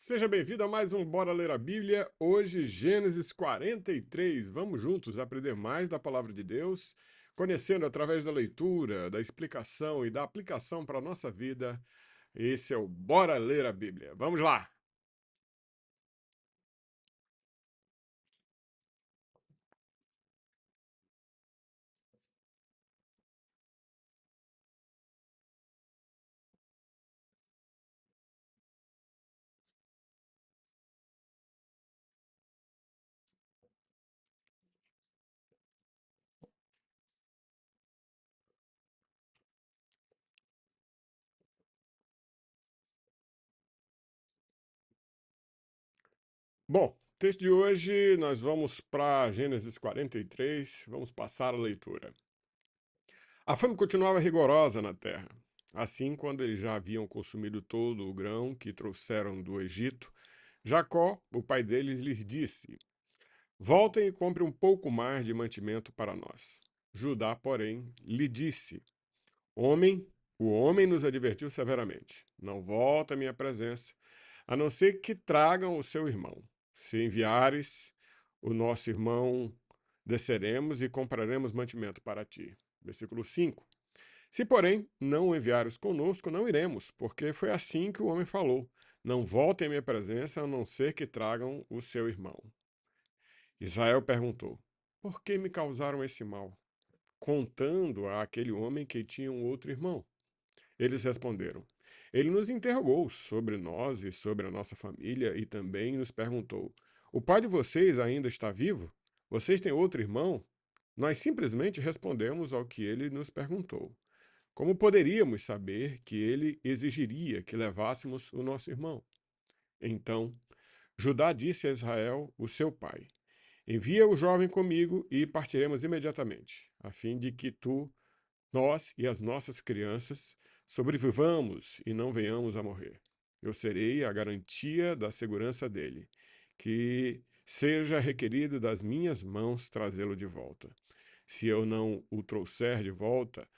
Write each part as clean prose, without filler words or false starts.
Seja bem-vindo a mais um Bora Ler a Bíblia. Hoje, Gênesis 43. Vamos juntos aprender mais da palavra de Deus, conhecendo através da leitura, da explicação e da aplicação para a nossa vida. Esse é o Bora Ler a Bíblia. Vamos lá! Bom, texto de hoje nós vamos para Gênesis 43. Vamos passar a leitura. A fome continuava rigorosa na terra. Assim, quando eles já haviam consumido todo o grão que trouxeram do Egito, Jacó, o pai deles, lhes disse: Voltem e comprem um pouco mais de mantimento para nós. Judá, porém, lhe disse: Homem, o homem nos advertiu severamente: Não volta à minha presença, a não ser que tragam o seu irmão. Se enviares o nosso irmão, desceremos e compraremos mantimento para ti. Versículo 5. Se, porém, não o enviares conosco, não iremos, porque foi assim que o homem falou: Não voltem à minha presença, a não ser que tragam o seu irmão. Israel perguntou: Por que me causaram esse mal? Contando àquele homem que tinha um outro irmão. Eles responderam: Ele nos interrogou sobre nós e sobre a nossa família e também nos perguntou: O pai de vocês ainda está vivo? Vocês têm outro irmão? Nós simplesmente respondemos ao que ele nos perguntou. Como poderíamos saber que ele exigiria que levássemos o nosso irmão? Então, Judá disse a Israel, o seu pai: Envia o jovem comigo e partiremos imediatamente, a fim de que nós e as nossas crianças sobrevivamos e não venhamos a morrer. Eu serei a garantia da segurança dele, que seja requerido das minhas mãos trazê-lo de volta. Se eu não o trouxer de volta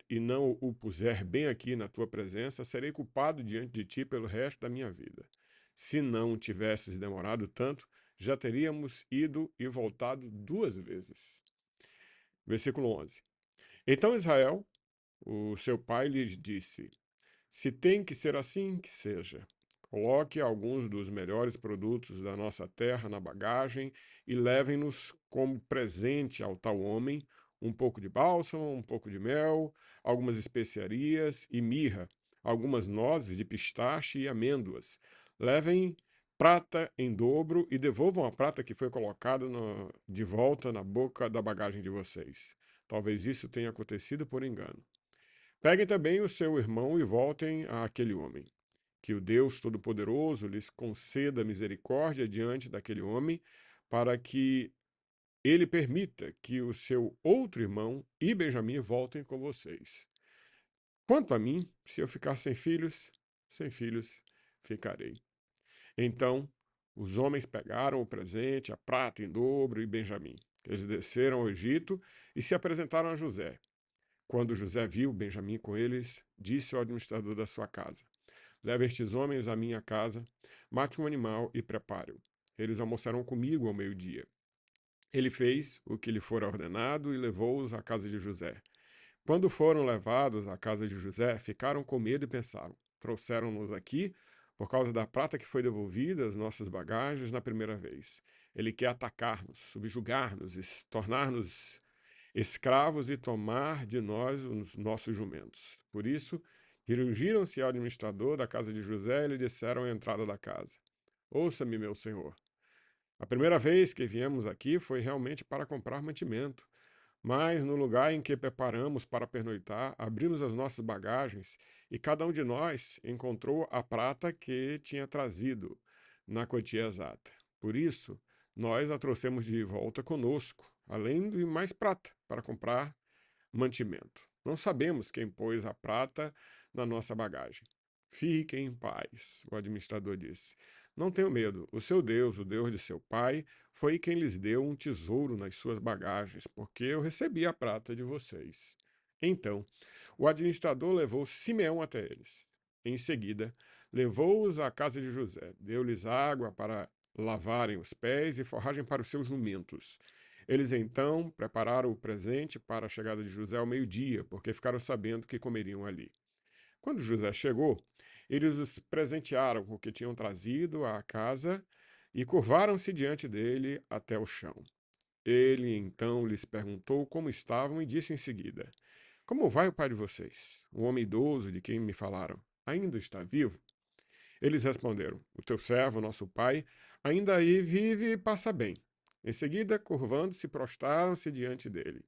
e não o puser bem aqui na tua presença, serei culpado diante de ti pelo resto da minha vida. Se não tivesses demorado tanto, já teríamos ido e voltado 2 vezes. Versículo 11. Então Israel, o seu pai, lhes disse: Se tem que ser assim, que seja. Coloque alguns dos melhores produtos da nossa terra na bagagem e levem-nos como presente ao tal homem um pouco de bálsamo, um pouco de mel, algumas especiarias e mirra, algumas nozes de pistache e amêndoas. Levem prata em dobro e devolvam a prata que foi colocada de volta na boca da bagagem de vocês. Talvez isso tenha acontecido por engano. Peguem também o seu irmão e voltem àquele homem. Que o Deus Todo-Poderoso lhes conceda misericórdia diante daquele homem, para que ele permita que o seu outro irmão e Benjamim voltem com vocês. Quanto a mim, se eu ficar sem filhos ficarei. Então os homens pegaram o presente, a prata em dobro e Benjamim. Eles desceram ao Egito e se apresentaram a José. Quando José viu Benjamim com eles, disse ao administrador da sua casa: Leve estes homens à minha casa, mate um animal e prepare-o. Eles almoçarão comigo ao meio-dia. Ele fez o que lhe fora ordenado e levou-os à casa de José. Quando foram levados à casa de José, ficaram com medo e pensaram: Trouxeram-nos aqui por causa da prata que foi devolvida às nossas bagagens na primeira vez. Ele quer atacar-nos, subjugar-nos e tornar-nos escravos e tomar de nós os nossos jumentos. Por isso, dirigiram-se ao administrador da casa de José e lhe disseram à entrada da casa: Ouça-me, meu senhor. A primeira vez que viemos aqui foi realmente para comprar mantimento, mas no lugar em que preparamos para pernoitar, abrimos as nossas bagagens e cada um de nós encontrou a prata que tinha trazido na quantia exata. Por isso, nós a trouxemos de volta conosco, além de mais prata para comprar mantimento. Não sabemos quem pôs a prata na nossa bagagem. Fiquem em paz, o administrador disse. Não tenham medo. O seu Deus, o Deus de seu pai, foi quem lhes deu um tesouro nas suas bagagens, porque eu recebi a prata de vocês. Então, o administrador levou Simeão até eles. Em seguida, levou-os à casa de José, deu-lhes água para lavarem os pés e forragem para os seus jumentos. Eles então prepararam o presente para a chegada de José ao meio-dia, porque ficaram sabendo que comeriam ali. Quando José chegou, eles os presentearam com o que tinham trazido à casa e curvaram-se diante dele até o chão. Ele então lhes perguntou como estavam e disse em seguida: Como vai o pai de vocês? O homem idoso de quem me falaram, ainda está vivo? Eles responderam: O teu servo, nosso pai, ainda aí vive e passa bem. Em seguida, curvando-se, prostraram-se diante dele.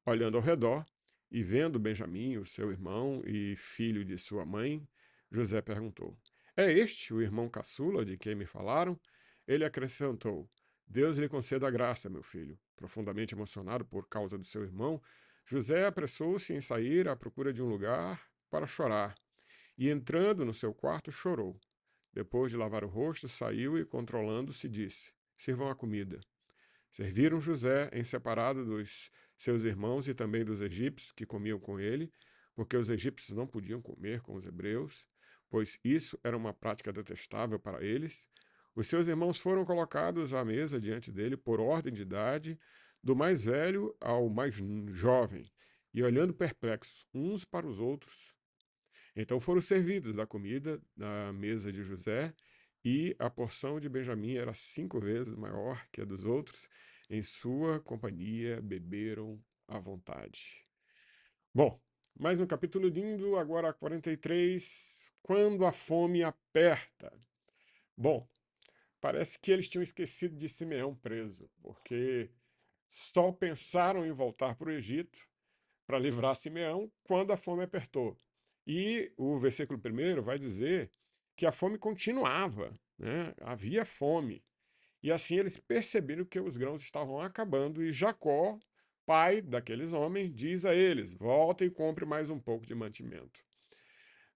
Olhando ao redor e vendo Benjamim, o seu irmão e filho de sua mãe, José perguntou: É este o irmão caçula de quem me falaram? Ele acrescentou: Deus lhe conceda a graça, meu filho. Profundamente emocionado por causa do seu irmão, José apressou-se em sair à procura de um lugar para chorar e, entrando no seu quarto, chorou. Depois de lavar o rosto, saiu e, controlando-se, disse: Sirvam a comida. Serviram José em separado dos seus irmãos e também dos egípcios que comiam com ele, porque os egípcios não podiam comer com os hebreus, pois isso era uma prática detestável para eles. Os seus irmãos foram colocados à mesa diante dele por ordem de idade, do mais velho ao mais jovem, e olhando perplexos uns para os outros, então foram servidos da comida na mesa de José, e a porção de Benjamim era 5 vezes maior que a dos outros. Em sua companhia beberam à vontade. Bom, mais um capítulo lindo, agora 43, quando a fome aperta. Bom, parece que eles tinham esquecido de Simeão preso, porque só pensaram em voltar para o Egito para livrar Simeão quando a fome apertou. E o versículo 1 vai dizer que a fome continuava, né? Havia fome. E assim eles perceberam que os grãos estavam acabando e Jacó, pai daqueles homens, diz a eles: voltem e compre mais um pouco de mantimento.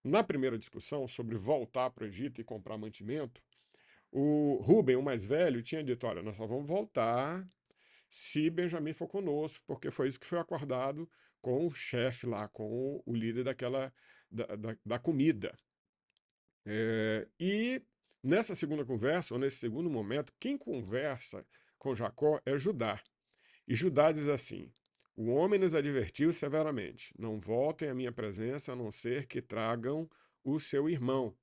Na primeira discussão sobre voltar para o Egito e comprar mantimento, o Rubem, o mais velho, tinha dito: olha, nós só vamos voltar se Benjamim for conosco, porque foi isso que foi acordado com o chefe lá, com o líder da comida. E nessa segunda conversa, ou nesse segundo momento, quem conversa com Jacó é Judá. E Judá diz assim: O homem nos advertiu severamente: não voltem à minha presença a não ser que tragam o seu irmão.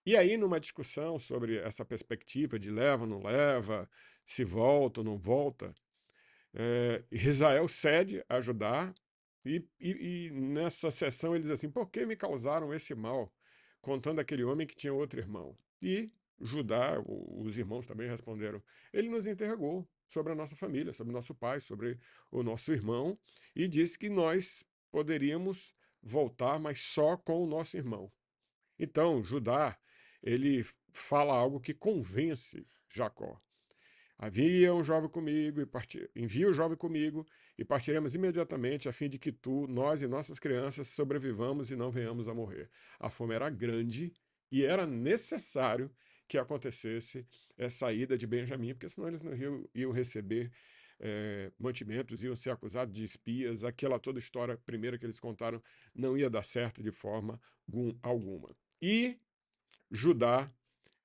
E aí, numa discussão sobre essa perspectiva de leva ou não leva, se volta ou não volta, Israel cede a Judá e nessa sessão ele diz assim: por que me causaram esse mal? Contando aquele homem que tinha outro irmão. E Judá, os irmãos também responderam: ele nos interrogou sobre a nossa família, sobre o nosso pai, sobre o nosso irmão, e disse que nós poderíamos voltar, mas só com o nosso irmão. Então, Judá, ele fala algo que convence Jacó. Havia um jovem comigo envia o jovem comigo e partiremos imediatamente a fim de que nós e nossas crianças sobrevivamos e não venhamos a morrer. A fome era grande e era necessário que acontecesse essa ida de Benjamim, porque senão eles não iam receber mantimentos, iam ser acusados de espias, aquela toda história primeira que eles contaram não ia dar certo de forma alguma. E Judá,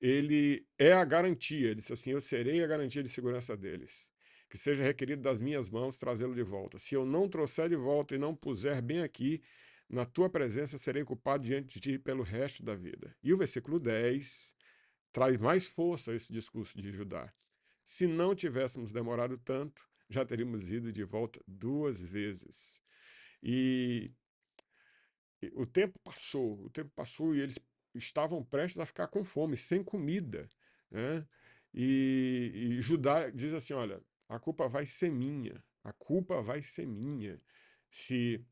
ele é a garantia, ele disse assim: eu serei a garantia de segurança deles. Que seja requerido das minhas mãos trazê-lo de volta. Se eu não trouxer de volta e não puser bem aqui, na tua presença serei culpado diante de ti pelo resto da vida. E o versículo 10 traz mais força a esse discurso de Judá. Se não tivéssemos demorado tanto, já teríamos ido de volta 2 vezes. E o tempo passou e eles estavam prestes a ficar com fome, sem comida, né? E Judá diz assim: olha, a culpa vai ser minha, a culpa vai ser minha se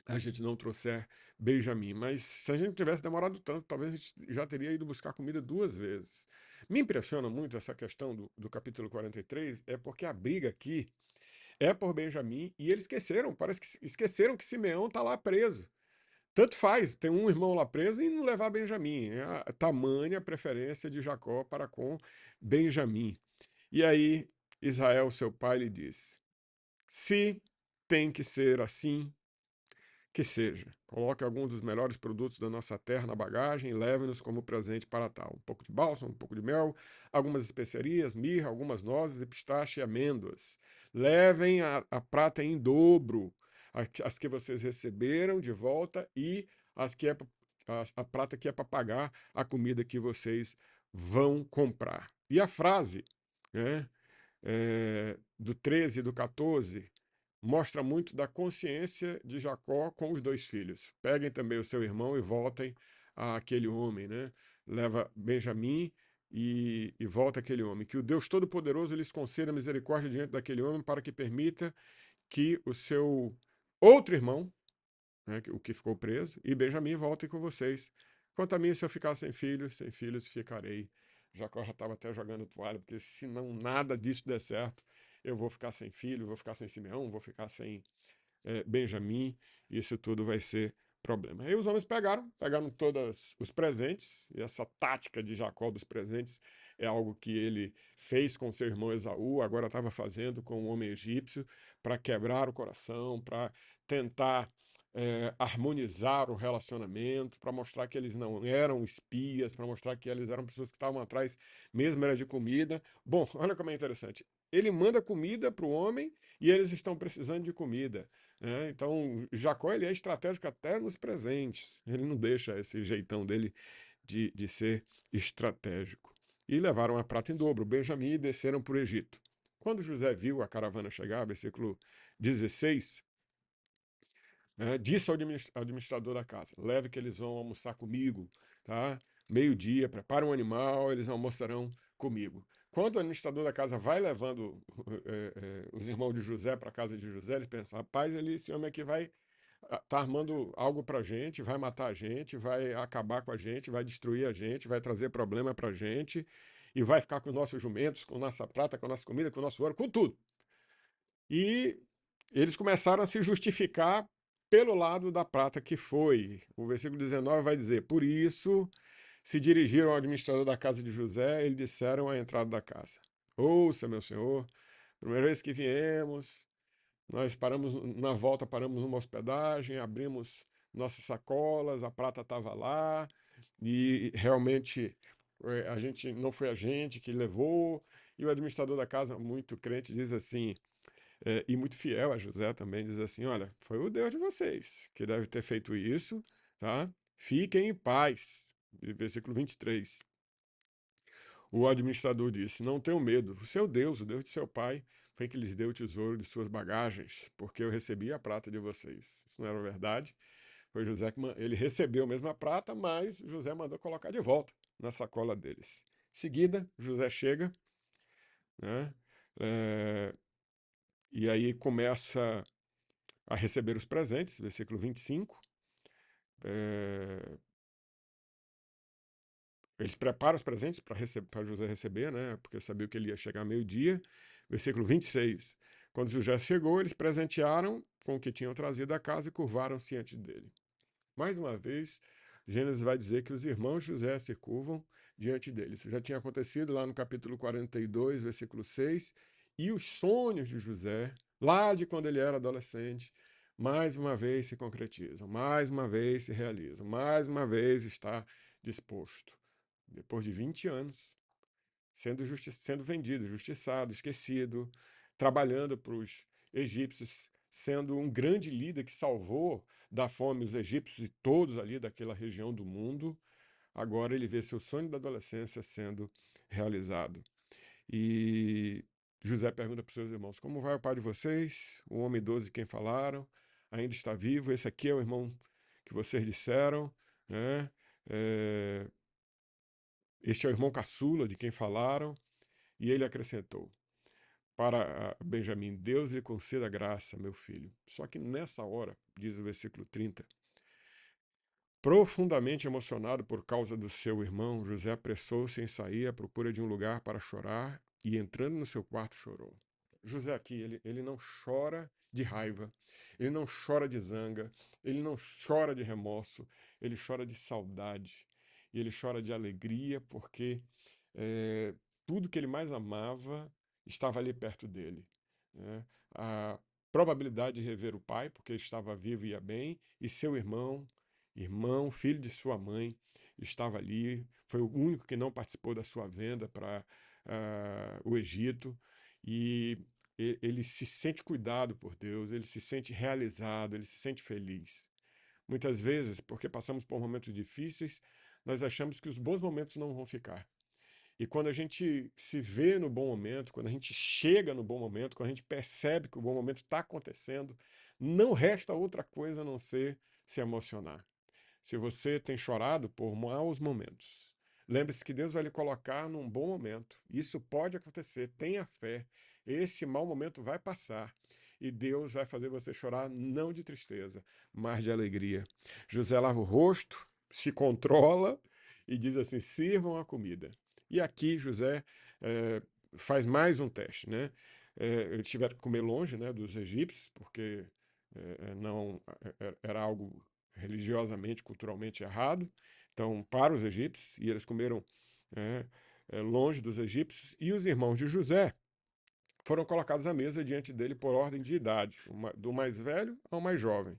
a gente não trouxer Benjamim. Mas se a gente tivesse demorado tanto, talvez a gente já teria ido buscar comida 2 vezes. Me impressiona muito essa questão do capítulo 43, é porque a briga aqui é por Benjamim e eles esqueceram, parece que esqueceram que Simeão está lá preso. Tanto faz, tem um irmão lá preso e não levar Benjamim. É a tamanha preferência de Jacó para com Benjamim. E aí, Israel, seu pai, lhe disse: se tem que ser assim, que seja. Coloque alguns dos melhores produtos da nossa terra na bagagem e leve-nos como presente para tal. Um pouco de bálsamo, um pouco de mel, algumas especiarias, mirra, algumas nozes e pistache e amêndoas. Levem a prata em dobro, as que vocês receberam de volta e as que é a prata que é para pagar a comida que vocês vão comprar. E a frase, né, do 13 e do 14 mostra muito da consciência de Jacó com os dois filhos. Peguem também o seu irmão e voltem àquele homem, né? Leva Benjamim e volta aquele homem. Que o Deus Todo-Poderoso lhes conceda misericórdia diante daquele homem para que permita que o seu outro irmão, né, o que ficou preso, e Benjamim voltem com vocês. Quanto a mim, se eu ficar sem filhos ficarei. Jacó já estava até jogando toalha, porque se não nada disso der certo, eu vou ficar sem filho, vou ficar sem Simeão, vou ficar sem Benjamim, isso tudo vai ser problema. Aí os homens pegaram todos os presentes, e essa tática de Jacó dos presentes é algo que ele fez com seu irmão Esaú, agora estava fazendo com o homem egípcio, para quebrar o coração, para tentar harmonizar o relacionamento, para mostrar que eles não eram espias, para mostrar que eles eram pessoas que estavam atrás mesmo era de comida. Bom, olha como é interessante. Ele manda comida para o homem e eles estão precisando de comida. Então, Jacó ele é estratégico até nos presentes. Ele não deixa esse jeitão dele de ser estratégico. E levaram a prata em dobro, Benjamim, e desceram para o Egito. Quando José viu a caravana chegar, versículo 16, disse ao administrador da casa: leve que eles vão almoçar comigo, tá? Meio-dia, prepara um animal, eles almoçarão comigo. Quando o administrador da casa vai levando os irmãos de José para a casa de José, eles pensam: rapaz, esse homem aqui vai tá armando algo para a gente, vai matar a gente, vai acabar com a gente, vai destruir a gente, vai trazer problema para a gente e vai ficar com os nossos jumentos, com nossa prata, com a nossa comida, com o nosso ouro, com tudo. E eles começaram a se justificar pelo lado da prata que foi. O versículo 19 vai dizer: por isso se dirigiram ao administrador da casa de José e lhe disseram à entrada da casa: ouça, meu senhor, primeira vez que viemos, nós paramos, na volta paramos numa hospedagem, abrimos nossas sacolas, a prata estava lá, e realmente a gente não foi a gente que levou. E o administrador da casa, muito crente, diz assim, e muito fiel a José também, diz assim: olha, foi o Deus de vocês que deve ter feito isso, tá? Fiquem em paz. Versículo 23. O administrador disse: não tenham medo, o seu Deus, o Deus de seu pai, foi que lhes deu o tesouro de suas bagagens, porque eu recebi a prata de vocês. Isso não era verdade. Foi José que ele recebeu mesmo a prata, mas José mandou colocar de volta na sacola deles. Em seguida, José chega, né? É, e aí começa a receber os presentes, versículo 25. É, eles preparam os presentes para José receber, né? Porque sabia que ele ia chegar meio-dia. Versículo 26. Quando José chegou, eles presentearam com o que tinham trazido da casa e curvaram-se diante dele. Mais uma vez, Gênesis vai dizer que os irmãos de José se curvam diante dele. Isso já tinha acontecido lá no capítulo 42, versículo 6. E os sonhos de José, lá de quando ele era adolescente, mais uma vez se concretizam, mais uma vez se realizam, mais uma vez está disposto. Depois de 20 anos, sendo vendido, justiçado, esquecido, trabalhando para os egípcios, sendo um grande líder que salvou da fome os egípcios e todos ali daquela região do mundo, agora ele vê seu sonho da adolescência sendo realizado. E José pergunta para os seus irmãos: como vai o pai de vocês? O homem idoso de quem falaram ainda está vivo? Esse aqui é o irmão que vocês disseram, né? Este é o irmão caçula de quem falaram. E ele acrescentou: para Benjamim, Deus lhe conceda graça, meu filho. Só que nessa hora, diz o versículo 30, profundamente emocionado por causa do seu irmão, José apressou-se em sair à procura de um lugar para chorar e, entrando no seu quarto, chorou. José aqui, ele não chora de raiva, ele não chora de zanga, ele não chora de remorso, ele chora de saudade, e ele chora de alegria porque tudo que ele mais amava estava ali perto dele, né? probabilidade de rever o pai, porque estava vivo e ia bem, e seu irmão, filho de sua mãe, estava ali, foi o único que não participou da sua venda para o Egito, e ele se sente cuidado por Deus, ele se sente realizado, ele se sente feliz. Muitas vezes, porque passamos por momentos difíceis, nós achamos que os bons momentos não vão ficar. E quando a gente se vê no bom momento, quando a gente chega no bom momento, quando a gente percebe que o bom momento está acontecendo, não resta outra coisa a não ser se emocionar. Se você tem chorado por maus momentos, lembre-se que Deus vai lhe colocar num bom momento. Isso pode acontecer, tenha fé. Esse mau momento vai passar e Deus vai fazer você chorar não de tristeza, mas de alegria. José lava o rosto, se controla e diz assim: sirvam a comida. E aqui José faz mais um teste, né? Eles tiveram que comer longe, né, dos egípcios, porque não era algo religiosamente, culturalmente errado. Então, para os egípcios, e eles comeram longe dos egípcios, e os irmãos de José foram colocados à mesa diante dele por ordem de idade, do mais velho ao mais jovem.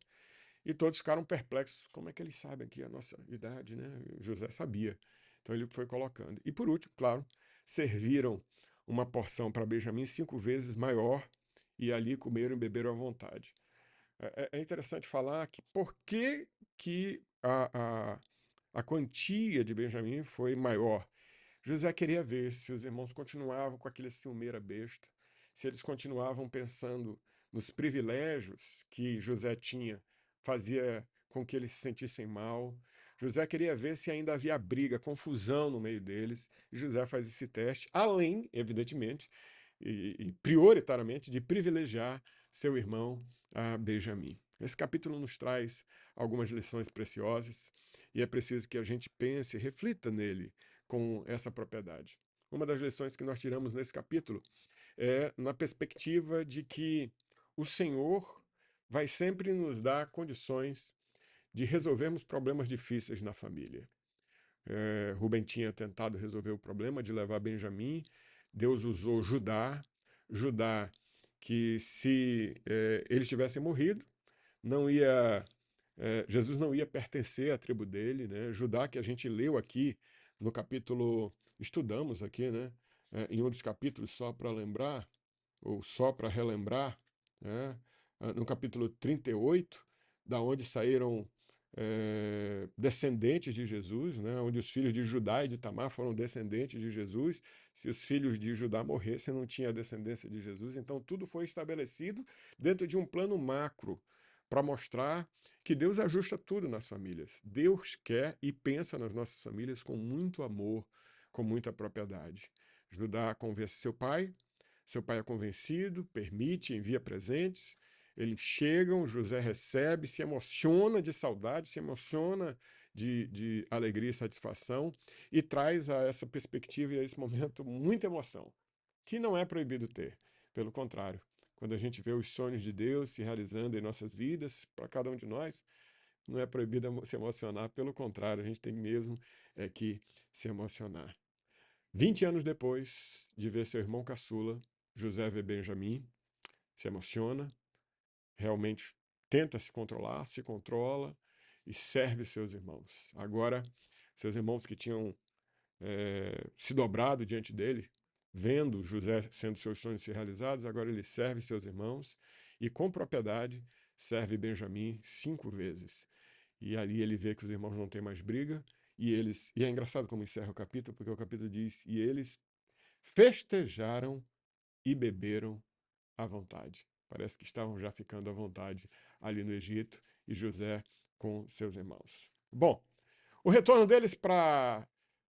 E todos ficaram perplexos. Como é que eles sabem aqui a nossa idade, né? José sabia. Então ele foi colocando. E por último, claro, serviram uma porção para Benjamim 5 vezes maior, e ali comeram e beberam à vontade. É interessante falar que por que a quantia de Benjamim foi maior. José queria ver se os irmãos continuavam com aquele ciumeira besta, se eles continuavam pensando nos privilégios que José tinha, fazia com que eles se sentissem mal. José queria ver se ainda havia briga, confusão no meio deles. E José faz esse teste, além, evidentemente, e prioritariamente, de privilegiar seu irmão Benjamim. Esse capítulo nos traz algumas lições preciosas e é preciso que a gente pense, reflita nele com essa propriedade. Uma das lições que nós tiramos nesse capítulo é na perspectiva de que o Senhor vai sempre nos dar condições de resolvermos problemas difíceis na família. Rubem tinha tentado resolver o problema de levar Benjamim, Deus usou Judá que se eles tivessem morrido, não ia Jesus não ia pertencer à tribo dele, né? Judá, que a gente leu aqui no capítulo, estudamos aqui, né? Em um dos capítulos, só para lembrar, ou só para relembrar, né? No capítulo 38, da onde saíram descendentes de Jesus, né? Onde os filhos de Judá e de Tamar foram descendentes de Jesus. Se os filhos de Judá morressem, não tinha descendência de Jesus. Então, tudo foi estabelecido dentro de um plano macro para mostrar que Deus ajusta tudo nas famílias. Deus quer e pensa nas nossas famílias com muito amor, com muita propriedade. Judá convence seu pai é convencido, permite, envia presentes. Eles chegam, José recebe, se emociona de saudade, se emociona de alegria e satisfação e traz a essa perspectiva e a esse momento muita emoção, que não é proibido ter, pelo contrário. Quando a gente vê os sonhos de Deus se realizando em nossas vidas, para cada um de nós, não é proibido se emocionar, pelo contrário, a gente tem mesmo que se emocionar. 20 anos depois de ver seu irmão caçula, José vê Benjamim, se emociona, realmente tenta se controlar, se controla e serve seus irmãos. Agora, seus irmãos que tinham se dobrado diante dele, vendo José sendo seus sonhos se realizados, agora ele serve seus irmãos e com propriedade serve Benjamim 5 vezes. E ali ele vê que os irmãos não têm mais briga e é engraçado como encerra o capítulo, porque o capítulo diz: e eles festejaram e beberam à vontade. Parece que estavam já ficando à vontade ali no Egito e José com seus irmãos. Bom, o retorno deles para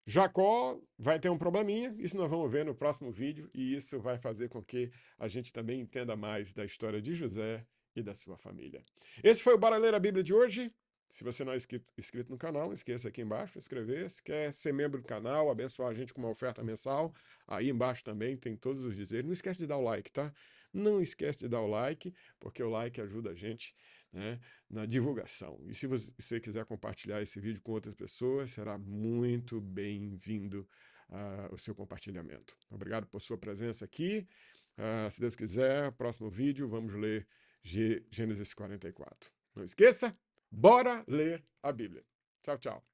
Jacó vai ter um probleminha, isso nós vamos ver no próximo vídeo, e isso vai fazer com que a gente também entenda mais da história de José e da sua família. Esse foi o Bora Ler a Bíblia de hoje. Se você não é inscrito no canal, não esqueça aqui embaixo, inscrever. Se quer ser membro do canal, abençoar a gente com uma oferta mensal, aí embaixo também tem todos os dizeres. Não esquece de dar o like, tá? Não esquece de dar o like, porque o like ajuda a gente, né, na divulgação. E se você quiser compartilhar esse vídeo com outras pessoas, será muito bem-vindo o seu compartilhamento. Obrigado por sua presença aqui. Se Deus quiser, próximo vídeo, vamos ler Gênesis 44. Não esqueça, bora ler a Bíblia. Tchau, tchau.